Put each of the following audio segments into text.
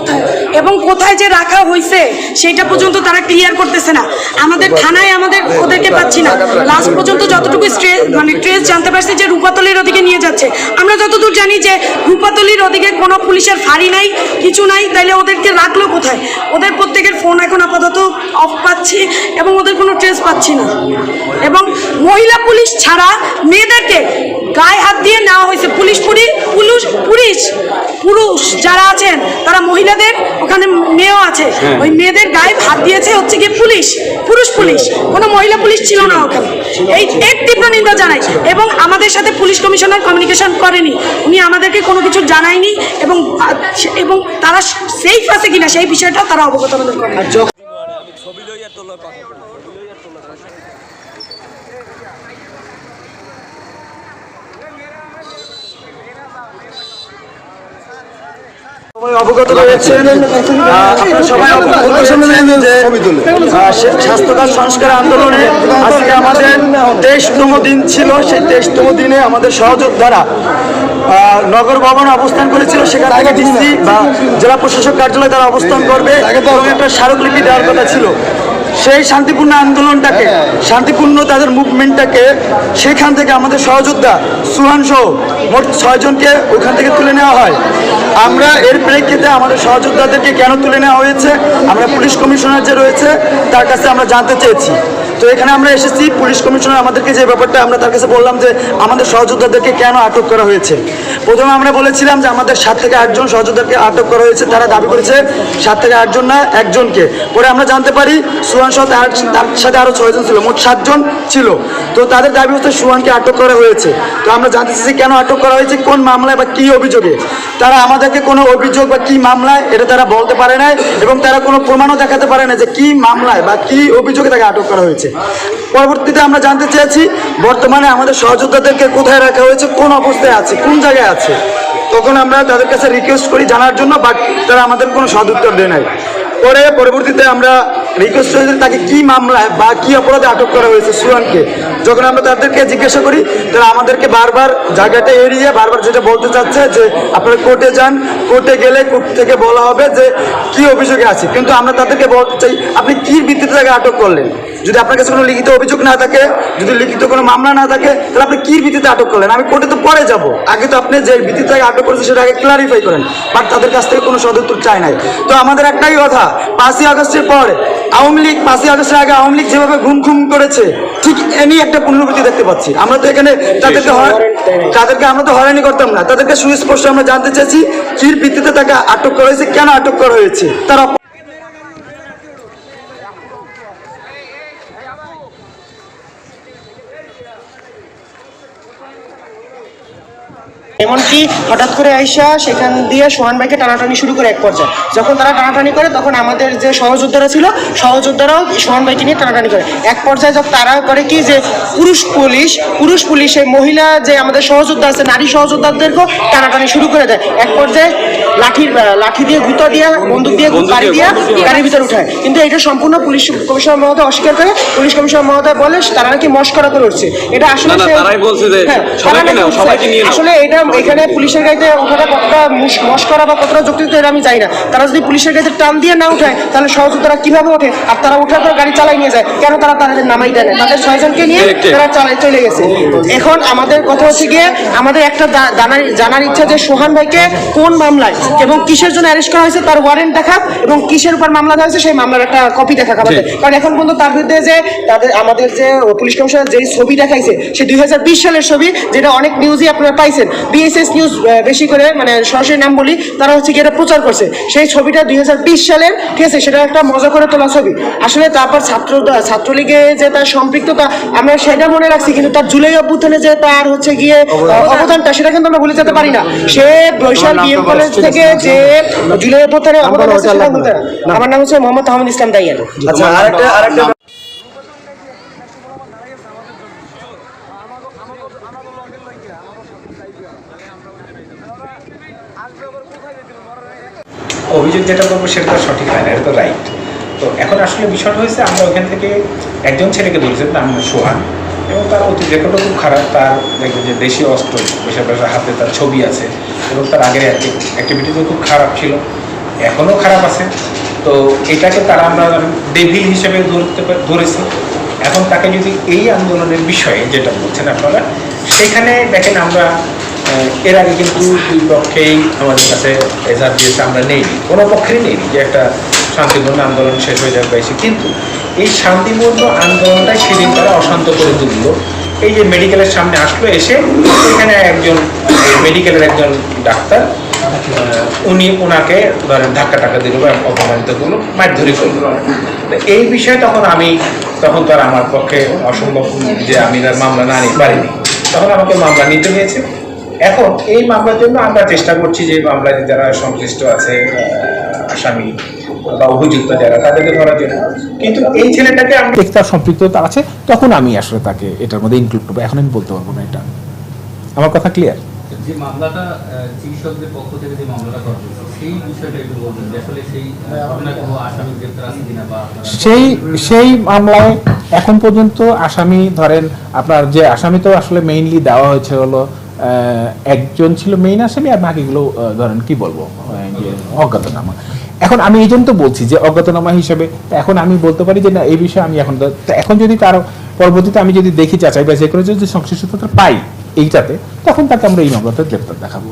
কোথায় এবং কোথায় যে রাখা হয়েছে সেটা পর্যন্ত তারা ক্লিয়ার করতেছে না। আমাদের থানায় ওদেরকে পাচ্ছি না। লাস্ট পর্যন্ত যতটুকু ট্রেস জানতে পারছি যে রূপাতলির ওদিকে নিয়ে যাচ্ছে। আমরা যতদূর জানি যে রূপাতলির ওদিকে কোনো পুলিশের ফাঁড়ি নাই, কিছু নাই, তাইলে ওদেরকে রাখলো কোথায়? ওদের প্রত্যেকের ফোন এখন আপাতত অফ পাচ্ছি এবং ওদের কোনো ট্রেস পাচ্ছি না। এবং মহিলা পুলিশ ছাড়া মেয়েদেরকে গায়ে হাত দিয়ে নেওয়া হয়েছে। পুরুষ যারা আছেন তারা মহিলাদের ওখানে মেয়েও আছে, ওই মেয়েদের গায়ে হাত দিয়েছে হচ্ছে কি পুরুষ পুলিশ, কোনো মহিলা পুলিশ ছিল না ওখানে। এর তীব্র নিন্দা জানাই। এবং আমাদের সাথে পুলিশ কমিশনার কমিউনিকেশন করেনি, উনি আমাদেরকে কোনো কিছু জানায়নি এবং তারা সেফ আছে কিনা সেই বিষয়টাও তারা অবগত আমাদের করেন। অবগত রয়েছেন, আপনারা সবাই স্বাস্থ্যকার সংস্কার আন্দোলনে আজকে আমাদের 23তম দিন ছিল। সেই 23তম দিনে আমাদের সহযোদ্ধারা নগর ভবনে অবস্থান করেছিল। সেখান থেকে ডিসি বা জেলা প্রশাসক কার্যালয়ে তারা অবস্থান করবে এবং একটা স্মারকলিপি দেওয়ার কথা ছিল। সেই শান্তিপূর্ণ আন্দোলনটাকে, শান্তিপূর্ণ তাদের মুভমেন্টটাকে সেখান থেকে আমাদের সহযোদ্ধা সুহান সহ মোট 6 জনকে ওখান থেকে তুলে নেওয়া হয়। আমরা এর প্রেক্ষিতে আমাদের সহযোদ্ধাদেরকে কেন তুলে নেওয়া হয়েছে আমরা পুলিশ কমিশনার যে রয়েছে তার কাছে আমরা জানতে চেয়েছি। তো এখানে আমরা এসেছি, পুলিশ কমিশনার আমাদেরকে যে ব্যাপারটা আমরা তার কাছে বললাম যে আমাদের সহযোদ্ধাদেরকে কেন আটক করা হয়েছে। প্রথমে আমরা বলেছিলাম যে আমাদের 7 থেকে 8 জন সহযোদ্ধাকে আটক করা হয়েছে। তারা দাবি করেছে 7 থেকে 8 জন না, একজনকে। পরে আমরা জানতে পারি সুহান সহ তার সাথে আরও 6 জন ছিল, মোট 7 জন ছিল। তো তাদের দাবি হচ্ছে সুহানকে আটক করা হয়েছে। তো আমরা জানতে চাইছি কেন আটক করা হয়েছে, কোন মামলায় বা কী অভিযোগে। তারা আমাদেরকে কোনো অভিযোগ বা কী মামলায় এটা তারা বলতে পারে না এবং তারা কোনো প্রমাণও দেখাতে পারে না যে কী মামলায় বা কী অভিযোগে তাকে আটক করা হয়েছে। পরবর্তীতে আমরা জানতে চেয়েছি বর্তমানে আমাদের সহযোদ্ধাদেরকে কোথায় রাখা হয়েছে, কোন অবস্থায় আছে, কোন জায়গায় আছে। তখন আমরা তাদের কাছে রিকোয়েস্ট করি জানার জন্য, বাট তারা আমাদের কোনো সদুত্তর দেয় নাই। পরবর্তীতে আমরা রিকোয়েস্ট করেছি তাকে কী মামলায় বা কী অপরাধে আটক করা হয়েছে সুহানকে। যখন আমরা তাদেরকে জিজ্ঞাসা করি তারা আমাদেরকে বারবার জায়গাটা এড়িয়ে বারবার যেটা বলতে চাচ্ছে যে আপনারা কোর্টে যান, কোর্টে গেলে কোর্ট থেকে বলা হবে যে কী অভিযোগে আছে। কিন্তু আমরা তাদেরকে বলতে চাই আপনি কী ভিত্তিতে তাকে আটক করলেন। যদি আপনার কাছে কোনো লিখিত অভিযোগ না থাকে, যদি লিখিত কোনো মামলা না থাকে, তাহলে আপনি কী ভিত্তিতে আটক করলেন। আমি কোর্টে তো পরে যাব, আগে তো আপনি যে ভিত্তিতে আটক করেছেন সেটা আগে ক্লারিফাই করেন। বাট তাদের কাছ থেকে কোনো সদুত্তর চাই নাই। তো আমাদের একটাই কথা, 5ই আগস্টের পর আওয়ামী লীগ, 5ই আগস্টের আগে আওয়ামী লীগ যেভাবে ঘুম করেছে ঠিক এনি একটা পুনরাবৃত্তি দেখতে পাচ্ছি। আমরা তো এখানে তাদেরকে আমরা তো হয়রানি করতাম না। তাদেরকে সুস্পষ্ট আমরা জানতে চাইছি কী ভিত্তিতে তাকে আটক করা হয়েছে, কেন আটক করা হয়েছে। তারা এমনকি হঠাৎ করে আইসা সেখান দিয়ে সোহান ভাইকে টানাটানি শুরু করে এক পর্যায়ে। যখন তারা টানাটানি করে তখন আমাদের যে সহযোদ্ধারা ছিল সহযোদ্ধারাও সোহান ভাইকে নিয়ে টানাটানি করে। এক পর্যায়ে যখন তারা করে কি যে পুরুষ পুলিশে মহিলা যে আমাদের সহযোদ্ধা আছে নারী সহযোদ্ধাদেরকেও টানাটানি শুরু করে দেয়। এক পর্যায়ে লাঠি দিয়ে গুঁতো দিয়ে বন্দুক দিয়ে বাড়ি দিয়ে গাড়ির ভিতরে উঠায়। কিন্তু এটা সম্পূর্ণ পুলিশ কমিশনার মহোদয় অস্বীকার করে। পুলিশ কমিশনার মহোদয় বলে তারা নাকি মস্করা করে উঠছে। এটা আসলে আসলে এটা এখানে পুলিশের গাড়িতে ওঠাটা কতটা মস্করা বা কতটা যুক্তিযুক্ত এটা আমি জানি না। তারা যদি পুলিশের গাড়িতে টান দিয়ে না উঠায় তাহলে সহযোদ্ধারা কিভাবে ওঠে? আর তারা ওঠার পর গাড়ি চালাই নিয়ে যায় কেন? তারা তাদের নামাই দেয় না, তাদের 6 জনকে নিয়ে তারা চলে গেছে। এখন আমাদের কথা হচ্ছে গিয়ে আমাদের একটা জানার ইচ্ছা যে সোহান ভাইকে কোন মামলায় এবং কিসের জন্য অ্যারেস্ট করা হয়েছে তার ওয়ারেন্ট দেখাক এবং কিসের উপর মামলা দেওয়া হয়েছে সেই মামলার একটা কপি দেখাক আমাদের। কারণ এখন পর্যন্ত তার বিরুদ্ধে যে আমাদের যে পুলিশ কমিশনার যেই ছবি দেখাইছে সে 2020 সালের ছবি, যেটা অনেক নিউজই আপনারা পাইছেন। বিএসএস নিউজ বেশি করে মানে সরাসরি নাম বলি, তারা হচ্ছে কি এটা প্রচার করছে। সেই ছবিটা 2020 সালের, ঠিক আছে, সেটা একটা মজা করে তোলা ছবি আসলে। তারপর ছাত্রলীগে যে তার সম্পৃক্ততা আমরা সেটা মনে রাখছি, কিন্তু তার জুলাই অভ্যুত্থানে যে তার হচ্ছে গিয়ে অবদানটা সেটা কিন্তু আমরা ভুলে যেতে পারি না। সে বৈশাল বিএম কলেজ থেকে যে জুলাই অভ্যুত্থানে অবদান আছে সেটা বলতে না। আমার নাম হচ্ছে মোহাম্মদ আহমদ ইসলাম দাইয়ান। আচ্ছা, আরেকটা অভিযোগ যেটা করবো সেটা তো সঠিক হয় না, এটা তো রাইট। তো এখন আসলে বিষয়টা হয়েছে আমরা ওখান থেকে একজন ছেলেকে ধরেছেন, নাম সোহান, এবং তার অতি রেকর্ডও খুব খারাপ। তার দেখবেন যে দেশীয় অস্ত্র বেশিরভাগ হাতে তার ছবি আছে এবং তার আগের অ্যাক্টিভিটিও খুব খারাপ ছিল। এখনও খারাপ আছে। তো এটাকে তারা আমরা ডেভিল হিসেবে ধরেছি। এখন তাকে যদি এই আন্দোলনের বিষয়ে যেটা বলছেন আপনারা, সেখানে দেখেন আমরা এর আগে কিন্তু দুই পক্ষেই আমাদের কাছে এজাহার দিয়েছে, আমরা নেইনি, কোনো পক্ষেরই নেইনি যে একটা শান্তিপূর্ণ আন্দোলন শেষ হয়ে যাবে পাইছি। কিন্তু এই শান্তিপূর্ণ আন্দোলনটাই সেদিন তারা অশান্ত করে তুলল। এই যে মেডিকেলের সামনে আসলো, এসে এখানে একজন মেডিকেলের একজন ডাক্তার ওনাকে ধরেন ধাক্কা টাকা দিল বা অপমানিত করলো, মারধরি করলো। এই বিষয়ে তখন তো আর আমার পক্ষে অসম্ভব যে আমি তার মামলা না নিতে পারিনি, তখন আমাকে মামলা নিতে হয়েছে। এখন এই মামলার জন্য আমরা চেষ্টা করছি যে মামলায় যারা সংশ্লিষ্ট আছে আসামি বা অভিযুক্ত যারা, তাদেরকে ধরার জন্য। কিন্তু এই ছেলেটাকে আমি তার সম্পৃক্ততা আছে, তখন আমি আসলে তাকে এটার মধ্যে ইনক্লুড করবো। এখন আমি বলতে পারবো না। এটা আমার কথা ক্লিয়ার? যে মামলাটা চিকিৎসকদের পক্ষ থেকে যে মামলাটা করা হয়েছে, সেই বিষয়টা একটু বলবেন যে আসলে সেই ঘটনায় কোনো আসামি গ্রেপ্তার আছে কিনা, বা সেই মামলায় এখন পর্যন্ত আসামি ধরেন আপনার যে আসামি তো আসলে মেইনলি দেওয়া হয়েছে হলো একজন ছিল মেইন আসামি, আর বাকিগুলো ধরেন কি বলবো অজ্ঞাতনামা। এখন আমি এই জন্য তো বলছি যে অজ্ঞাতনামা হিসেবে এখন আমি বলতে পারি যে না, এই বিষয়ে আমি এখন যদি তার পরবর্তীতে আমি যদি দেখি যাচাই বাছাই করে যদি সংশ্লিষ্টতা পাই এইটাতে, তখন তাকে আমরা এই মামলাতে গ্রেপ্তার দেখাবো।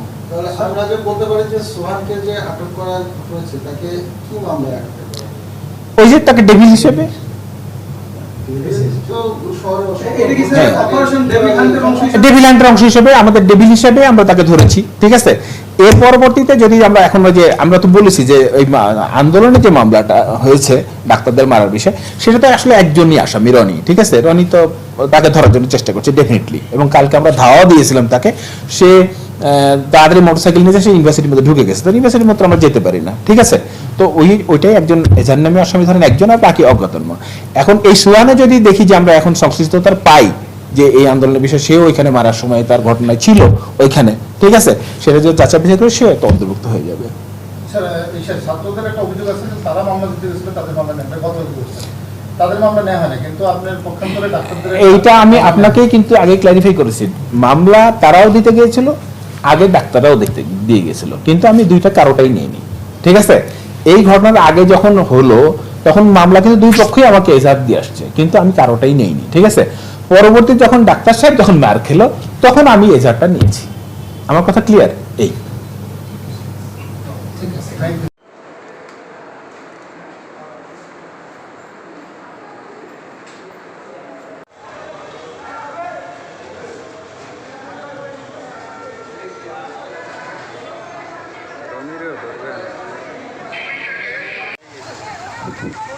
আমরা যে বলতে পারি যে সোহানকে যে আটক করা হয়েছে, তাকে কি মামলায় আটক করা হয়েছে? ওই যে তাকে ডেভিল হিসেবে, ডেভিল হ্যান্ডের অংশ হিসেবে, আমাদের ডেভিল হিসেবে আমরা তাকে ধরেছি, ঠিক আছে। এর পরবর্তীতে যদি আমরা এখন যে আমরা তো বলেছি যে ওই আন্দোলনে যে মামলাটা হয়েছে ডাক্তারদের মারার বিষয়, সেটা তো আসলে একজনই আসামি, রনি, ঠিক আছে। রনি তো তাকে ধরার জন্য চেষ্টা করছে ডেফিনেটলি, এবং কালকে আমরা ধাওয়া দিয়েছিলাম তাকে। সে তাড়াতাড়ি মোটরসাইকেল নিয়ে সে ইউনিভার্সিটির মধ্যে ঢুকে গেছে, তো ইউনিভার্সিটির মধ্যে আমরা যেতে পারি না, ঠিক আছে। তো ওইটাই একজন এজার নামে আসামি ধরেন একজন, আর বাকি অজ্ঞাতনামা। এখন এই সুহানে যদি দেখি যে আমরা এখন সংশ্লিষ্টতার পাই যে এই আন্দোলনের বিষয়ে সেও ওইখানে মারার সময় তার ঘটনায় ছিল ওইখানে, ঠিক আছে, সেটা যদি যাচাই বাছাই করে সে তো অন্তর্ভুক্ত হয়ে যাবে। ছাত্রদের একটা অভিযোগ আছে যে তারা মামলা দিতে গেছিল, তাদের মামলা নেয়, তাদের মামলা নেওয়া হয় না, কিন্তু আপনার পক্ষান্তরে ডাক্তারদের এইটা আমি আপনাকে কিন্তু আগে ক্লারিফাই করেছি। মামলা তারাও দিতে গিয়েছিল, আগে ডাক্তাররাও দেখতে দিয়ে গেছিল, কিন্তু আমি দুইটা কারোটাই নিইনি, ঠিক আছে। এই ঘটনার আগে যখন হলো তখন মামলা কিন্তু দুই পক্ষই আমাকে এজাহার দিয়ে আসছে, কিন্তু আমি কারোটাই নেইনি, ঠিক আছে। পরবর্তী যখন ডাক্তার সাহেব যখন মার খেলো, তখন আমি এজাহারটা নিয়েছি। আমার কথা ক্লিয়ার? এই ঠিক আছে, থ্যাংক ইউ। ধরবেন